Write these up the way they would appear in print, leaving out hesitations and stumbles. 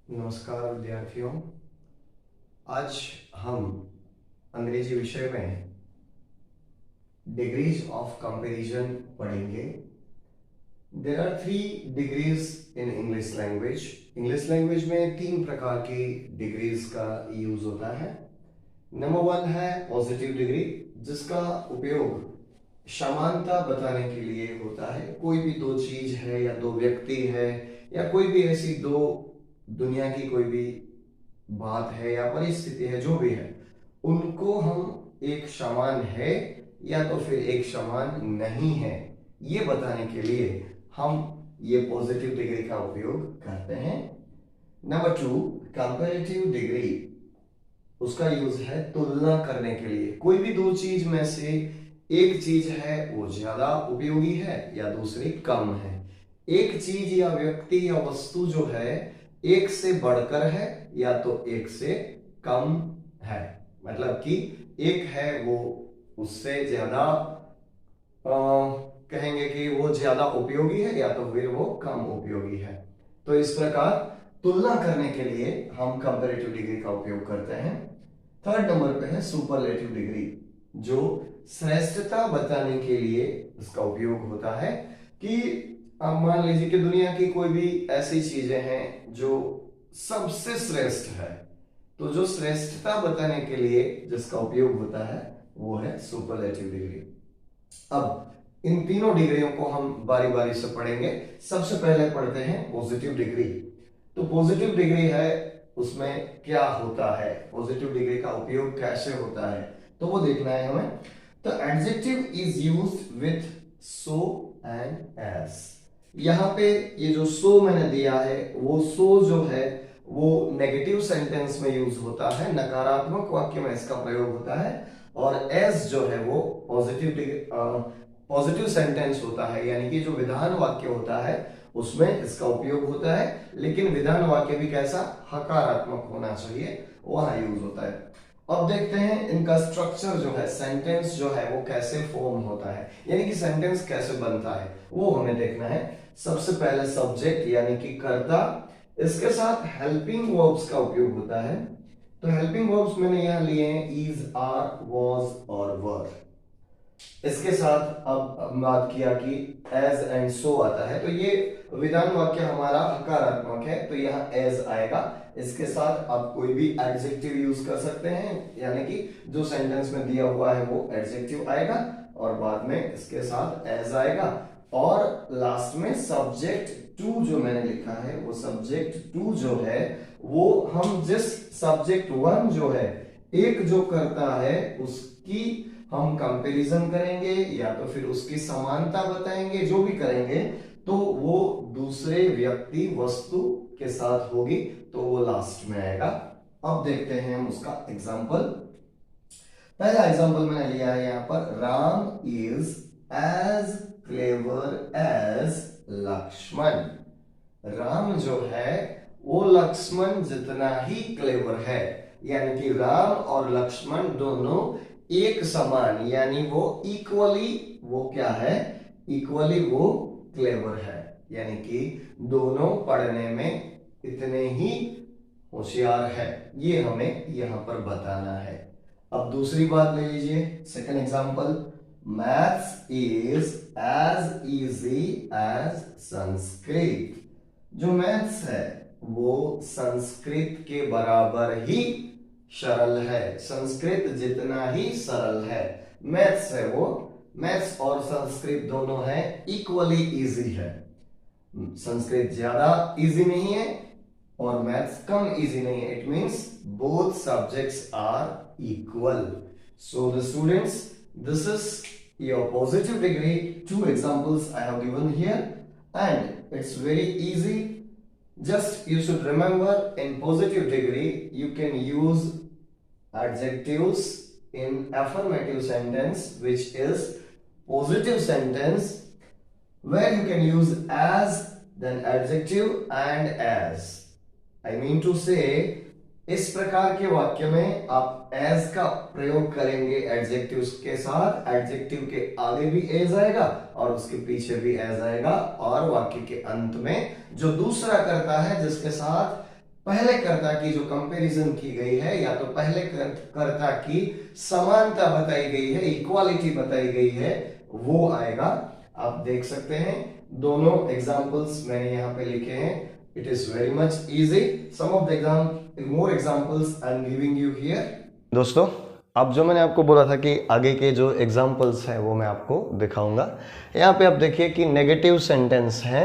नमस्कार विद्यार्थियों। आज हम अंग्रेजी विषय में डिग्रीज ऑफ कंपैरिजन पढ़ेंगे। There are three degrees in English language. English language में तीन प्रकार की डिग्रीज का यूज होता है। नंबर वन है पॉजिटिव डिग्री, जिसका उपयोग समानता बताने के लिए होता है। कोई भी दो चीज है या दो व्यक्ति है या कोई भी ऐसी दो दुनिया की कोई भी बात है या परिस्थिति है, जो भी है, उनको हम एक समान है या तो फिर एक समान नहीं है, ये बताने के लिए हम ये पॉजिटिव डिग्री का उपयोग करते हैं। नंबर टू, कंपैरेटिव डिग्री, उसका यूज है तुलना करने के लिए। कोई भी दो चीज में से एक चीज है वो ज्यादा उपयोगी है या दूसरी कम है। एक चीज या व्यक्ति या वस्तु जो है एक से बढ़कर है या तो एक से कम है। मतलब कि एक है वो उससे ज्यादा कहेंगे कि वो ज्यादा उपयोगी है या तो फिर वो कम उपयोगी है। तो इस प्रकार तुलना करने के लिए हम कंपैरेटिव डिग्री का उपयोग करते हैं। थर्ड नंबर पे है सुपरलेटिव डिग्री, जो श्रेष्ठता बताने के लिए इसका उपयोग होता है। कि अब मान लीजिए कि दुनिया की कोई भी ऐसी चीजें हैं जो सबसे श्रेष्ठ है, तो जो श्रेष्ठता बताने के लिए जिसका उपयोग होता है वो है सुपरलेटिव डिग्री। अब इन तीनों डिग्रियों को हम बारी बारी से पढ़ेंगे। सबसे पहले पढ़ते हैं पॉजिटिव डिग्री। तो पॉजिटिव डिग्री है, उसमें क्या होता है, पॉजिटिव डिग्री का उपयोग कैसे होता है, तो वो देखना है हमें। तो adjective is used with so and as. यहाँ पे ये जो सो मैंने दिया है, वो सो जो है वो नेगेटिव सेंटेंस में यूज होता है, नकारात्मक वाक्य में इसका प्रयोग होता है। और एज जो है वो पॉजिटिव सेंटेंस होता है, यानी कि जो विधान वाक्य होता है उसमें इसका उपयोग होता है। लेकिन विधान वाक्य भी कैसा, हकारात्मक होना चाहिए, वहां यूज होता है। अब देखते हैं इनका स्ट्रक्चर जो है, सेंटेंस जो है वो कैसे फॉर्म होता है, यानी कि सेंटेंस कैसे बनता है, वो हमें देखना है। सबसे पहले सब्जेक्ट यानी कि कर्ता, इसके साथ हेल्पिंग वर्ब्स का उपयोग होता है। तो हेल्पिंग वर्ब्स मैंने यहां लिए हैं इज, आर, वॉज और वर। इसके साथ अब बात किया कि एज एंड सो आता है, तो ये विधान वाक्य हमारा हकारात्मक है, तो यहाँ एज आएगा। इसके साथ आप कोई भी एडजेक्टिव यूज कर सकते हैं, यानी कि जो सेंटेंस में दिया हुआ है वो एडजेक्टिव आएगा और बाद में इसके साथ एज आएगा। और लास्ट में सब्जेक्ट टू जो मैंने लिखा है, वो सब्जेक्ट टू जो है वो हम जिस सब्जेक्ट वन जो है एक जो करता है उसकी हम कंपैरिजन करेंगे या तो फिर उसकी समानता बताएंगे, जो भी करेंगे तो वो दूसरे व्यक्ति वस्तु के साथ होगी, तो वो लास्ट में आएगा। अब देखते हैं हम उसका एग्जाम्पल। पहला एग्जाम्पल मैंने लिया है यहाँ पर, Ram is as clever as Lakshman. Ram जो है वो लक्ष्मण जितना ही क्लेवर है, यानी कि राम और लक्ष्मण दोनों एक समान, यानी वो इक्वली, वो क्या है, इक्वली वो क्लेवर है, यानी कि दोनों पढ़ने में इतने ही होशियार है, ये हमें यहां पर बताना है। अब दूसरी बात ले लीजिए, second example, maths is as easy as Sanskrit. जो मैथ्स है वो संस्कृत के बराबर ही सरल है, संस्कृत जितना ही सरल है। मैथ्स है वो, मैथ्स और संस्कृत दोनों है इक्वली इजी है। संस्कृत ज्यादा इजी नहीं है और मैथ्स कम इजी नहीं है। It means both subjects are equal. So the students, this is your positive degree. Two examples I have given here and it's very easy. Just you should remember, in positive degree you can use adjectives in affirmative sentence, which is positive sentence, where you can use as, then adjective and as. I mean to say, इस प्रकार के वाक्य में आप as का प्रयोग करेंगे adjectives के साथ, एडजेक्टिव के आगे भी as आएगा और उसके पीछे भी as आएगा, और वाक्य के अंत में जो दूसरा करता है जिसके साथ पहले कर्ता की जो कंपैरिजन की गई है या तो पहले कर्ता की समानता बताई गई है, इक्वालिटी बताई गई है, वो आएगा। आप देख सकते हैं दोनों एग्जांपल्स मैंने यहां पे लिखे हैं। It is very much easy. Some of the more examples I am giving you here. दोस्तों, अब जो मैंने आपको बोला था कि आगे के जो एग्जांपल्स हैं वो मैं आपको दिखाऊंगा। यहाँ पे आप देखिए कि नेगेटिव सेंटेंस है।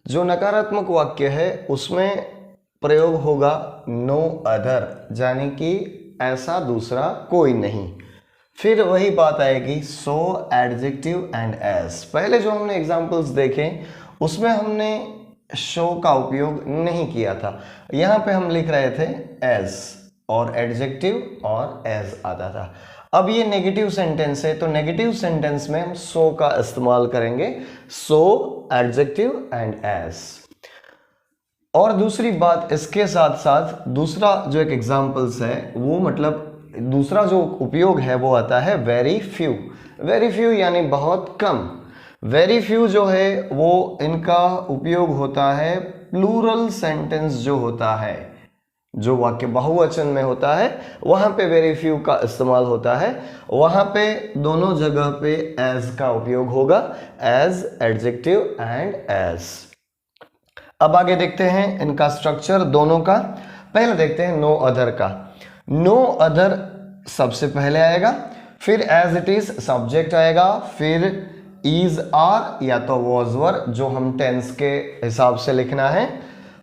जो नकारात्मक वाक्य है उसमें प्रयोग होगा नो अदर, यानी कि ऐसा दूसरा कोई नहीं। फिर वही बात आएगी सो, एडजेक्टिव एंड एज। पहले जो हमने एग्जांपल्स देखे उसमें हमने शो का उपयोग नहीं किया था, यहाँ पे हम लिख रहे थे एज और एडजेक्टिव और एज आता था। अब ये नेगेटिव सेंटेंस है तो नेगेटिव सेंटेंस में हम सो का इस्तेमाल करेंगे, सो, एडजेक्टिव एंड एज। और दूसरी बात, इसके साथ साथ दूसरा जो एक एग्जांपल्स है वो मतलब दूसरा जो उपयोग है वो आता है वेरी फ्यू। वेरी फ्यू यानी बहुत कम। वेरी फ्यू जो है वो इनका उपयोग होता है प्लूरल सेंटेंस जो होता है, जो वाक्य बहुवचन में होता है वहां पे वेरी फ्यू का इस्तेमाल होता है। वहां पे दोनों जगह पे एज का उपयोग होगा, एज, एडजेक्टिव एंड एज। अब आगे देखते हैं इनका स्ट्रक्चर दोनों का। पहले देखते हैं नो अदर का। नो अदर सबसे पहले आएगा, फिर एज इट इज सब्जेक्ट आएगा, फिर इज, आर या तो वॉज वर जो हम टेंस के हिसाब से लिखना है,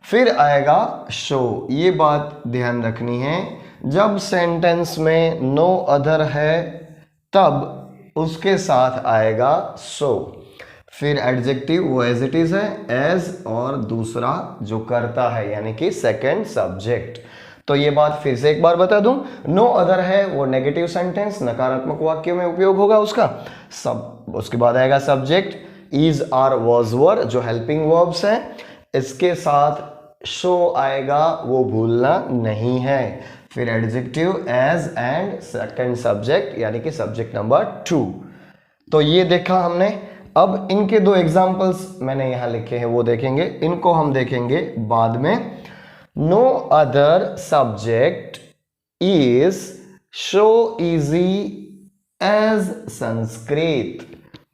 फिर आएगा शो। ये बात ध्यान रखनी है, जब सेंटेंस में नो अदर है तब उसके साथ आएगा सो। फिर एडजेक्टिव वो एज इट इज है, एज, और दूसरा जो करता है यानी कि सेकंड सब्जेक्ट। तो ये बात फिर से एक बार बता दूं, नो अदर है वो नेगेटिव सेंटेंस, नकारात्मक वाक्य में उपयोग होगा उसका सब। उसके बाद आएगा subject, is, are, was were जो हेल्पिंग वर्ब्स हैं, इसके साथ शो आएगा, वो भूलना नहीं है। फिर adjective, as and second subject यानी कि सब्जेक्ट नंबर 2। तो ये देखा हमने। अब इनके दो एग्जांपल्स मैंने यहां लिखे हैं वो देखेंगे, इनको हम देखेंगे बाद में। No other subject is so easy as Sanskrit.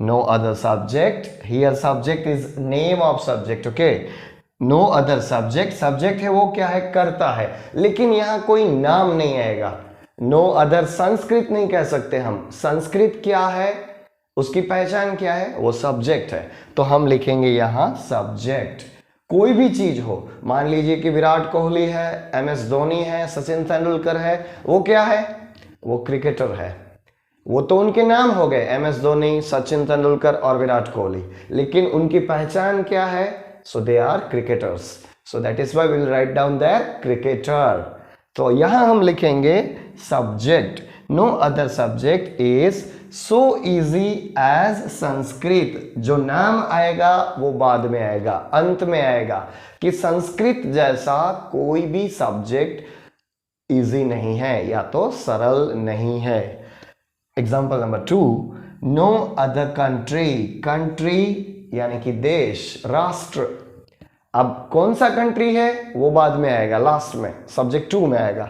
No other subject, here subject is name of subject, okay. No other subject, subject है वो क्या है, करता है, लेकिन यहां कोई नाम नहीं आएगा। नो अदर संस्कृत नहीं कह सकते हम, संस्कृत क्या है, उसकी पहचान क्या है, वो सब्जेक्ट है। तो हम लिखेंगे यहां सब्जेक्ट। कोई भी चीज हो, मान लीजिए कि विराट कोहली है, MS धोनी है, सचिन तेंदुलकर है, वो क्या है, वो क्रिकेटर है। वो तो उनके नाम हो गए, MS धोनी, सचिन तेंदुलकर और विराट कोहली, लेकिन उनकी पहचान क्या है, so they are cricketers. So that is why we will write down their cricketer. तो यहां हम लिखेंगे subject, no other subject is so easy as Sanskrit. जो नाम आएगा वो बाद में आएगा, अंत में आएगा, कि संस्कृत जैसा कोई भी सब्जेक्ट इजी नहीं है या तो सरल नहीं है। Example number 2, no other country. Country यानी कि देश, राष्ट्र। अब कौन सा कंट्री है वो बाद में आएगा, लास्ट में, सब्जेक्ट 2 में आएगा।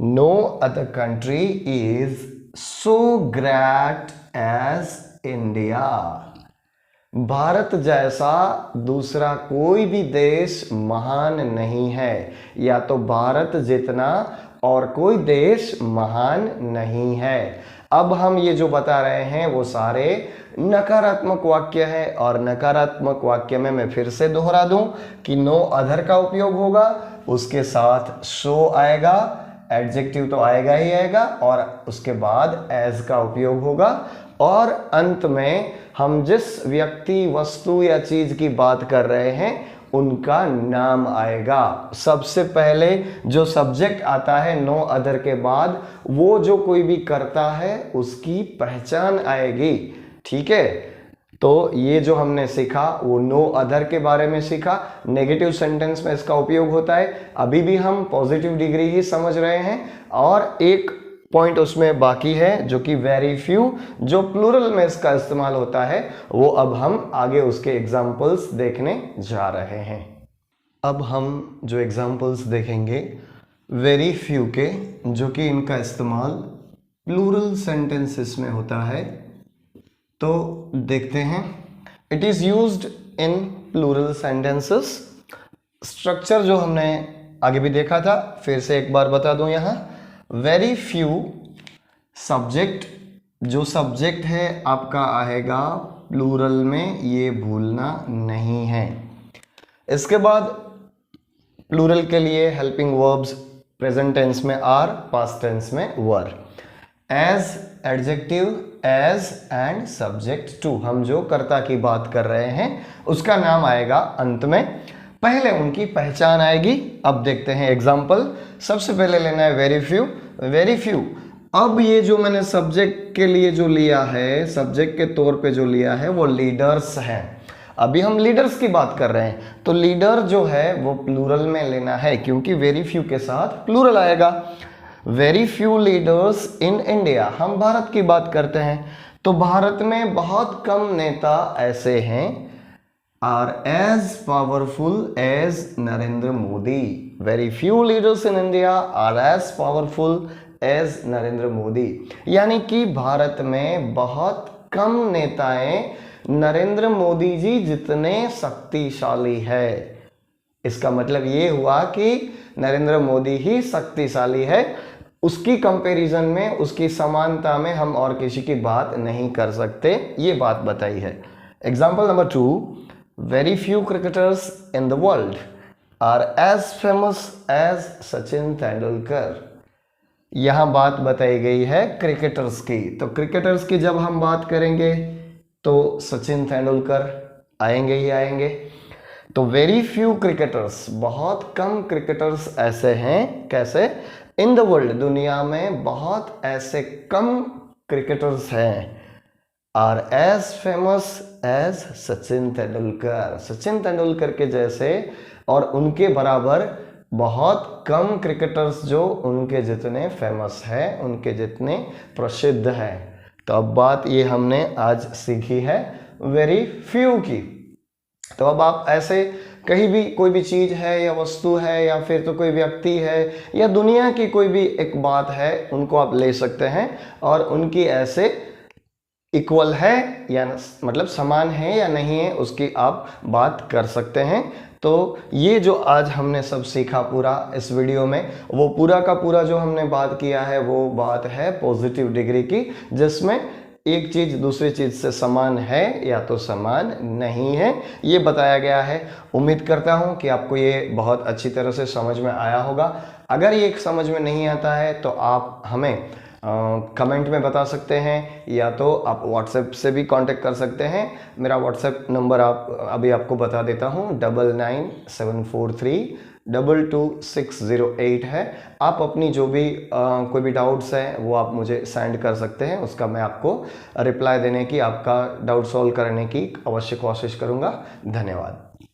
No other country is so great as India. Bharat जैसा दूसरा कोई भी देश महान नहीं है, या तो भारत जितना और कोई देश महान नहीं है। अब हम ये जो बता रहे हैं वो सारे नकारात्मक वाक्य है, और नकारात्मक वाक्य में मैं फिर से दोहरा दूं कि नो अदर का उपयोग होगा, उसके साथ शो आएगा, एडजेक्टिव तो आएगा ही आएगा, और उसके बाद एज का उपयोग होगा, और अंत में हम जिस व्यक्ति, वस्तु या चीज की बात कर रहे हैं उनका नाम आएगा। सबसे पहले जो सब्जेक्ट आता है नो अदर के बाद, वो जो कोई भी करता है उसकी पहचान आएगी, ठीक है। तो ये जो हमने सीखा वो नो अदर के बारे में सीखा। नेगेटिव सेंटेंस में इसका उपयोग होता है, अभी भी हम पॉजिटिव डिग्री ही समझ रहे हैं, और एक पॉइंट उसमें बाकी है जो कि वेरी फ्यू, जो प्लूरल में इसका इस्तेमाल होता है, वो अब हम आगे उसके एग्जाम्पल्स देखने जा रहे हैं। अब हम जो एग्जाम्पल्स देखेंगे वेरी फ्यू के, जो कि इनका इस्तेमाल प्लूरल सेंटेंसेस में होता है। तो देखते हैं, it is used in plural sentences. Structure जो हमने आगे भी देखा था, फिर से एक बार बता दूं यहाँ। वेरी फ्यू सब्जेक्ट, जो सब्जेक्ट है आपका आएगा प्लूरल में, ये भूलना नहीं है। इसके बाद प्लूरल के लिए हेल्पिंग वर्ब्स प्रेजेंट टेंस में आर, पास्ट टेंस में were. As, adjective, as and subject to, हम जो कर्ता की बात कर रहे हैं उसका नाम आएगा अंत में, पहले उनकी पहचान आएगी। अब देखते हैं एग्जाम्पल। सबसे पहले लेना है वेरी फ्यू। वेरी फ्यू, अब ये जो मैंने सब्जेक्ट के लिए जो लिया है, सब्जेक्ट के तौर पे जो लिया है वो लीडर्स हैं। अभी हम लीडर्स की बात कर रहे हैं, तो लीडर जो है वो प्लूरल में लेना है, क्योंकि वेरी फ्यू के साथ प्लूरल आएगा। Very few leaders in India, हम भारत की बात करते हैं, तो भारत में बहुत कम नेता ऐसे हैं are as powerful as Narendra Modi. Very few leaders in India are as powerful as Narendra Modi, यानी कि भारत में बहुत कम नेताएं नरेंद्र मोदी जी जितने शक्तिशाली है। इसका मतलब ये हुआ कि नरेंद्र मोदी ही शक्तिशाली है, उसकी कंपैरिजन में, उसकी समानता में हम और किसी की बात नहीं कर सकते, ये बात बताई है। Example number 2, very few cricketers in the world are as famous as Sachin Tendulkar. यहां बात बताई गई है क्रिकेटर्स की, तो क्रिकेटर्स की जब हम बात करेंगे तो सचिन तेंदुलकर आएंगे ही आएंगे। तो वेरी फ्यू क्रिकेटर्स, बहुत कम क्रिकेटर्स ऐसे हैं, कैसे? इन द वर्ल्ड, दुनिया में बहुत ऐसे कम क्रिकेटर्स हैं, are as famous as Sachin Tendulkar, Sachin Tendulkar के जैसे और उनके बराबर बहुत कम क्रिकेटर्स जो उनके जितने फेमस है, उनके जितने प्रसिद्ध हैं। तो अब बात ये हमने आज सीखी है वेरी फ्यू की। तो अब आप ऐसे कहीं भी कोई भी चीज है या वस्तु है या फिर तो कोई व्यक्ति है या दुनिया की कोई भी एक बात है, उनको आप ले सकते हैं और उनकी ऐसे इक्वल है या मतलब समान है या नहीं है उसकी आप बात कर सकते हैं। तो ये जो आज हमने सब सीखा पूरा इस वीडियो में, वो पूरा का पूरा जो हमने बात किया है वो बात है पॉजिटिव डिग्री की, जिसमें एक चीज दूसरी चीज से समान है या तो समान नहीं है, ये बताया गया है। उम्मीद करता हूं कि आपको ये बहुत अच्छी तरह से समझ में आया होगा। अगर ये समझ में नहीं आता है तो आप हमें कमेंट में बता सकते हैं या तो आप व्हाट्सएप से भी कांटेक्ट कर सकते हैं। मेरा व्हाट्सएप नंबर अभी आपको बता देता हूँ, 9974322608 है। आप अपनी जो भी कोई भी डाउट्स हैं वो आप मुझे सेंड कर सकते हैं, उसका मैं आपको रिप्लाई देने की, आपका डाउट सॉल्व करने की अवश्य कोशिश करूँगा। धन्यवाद।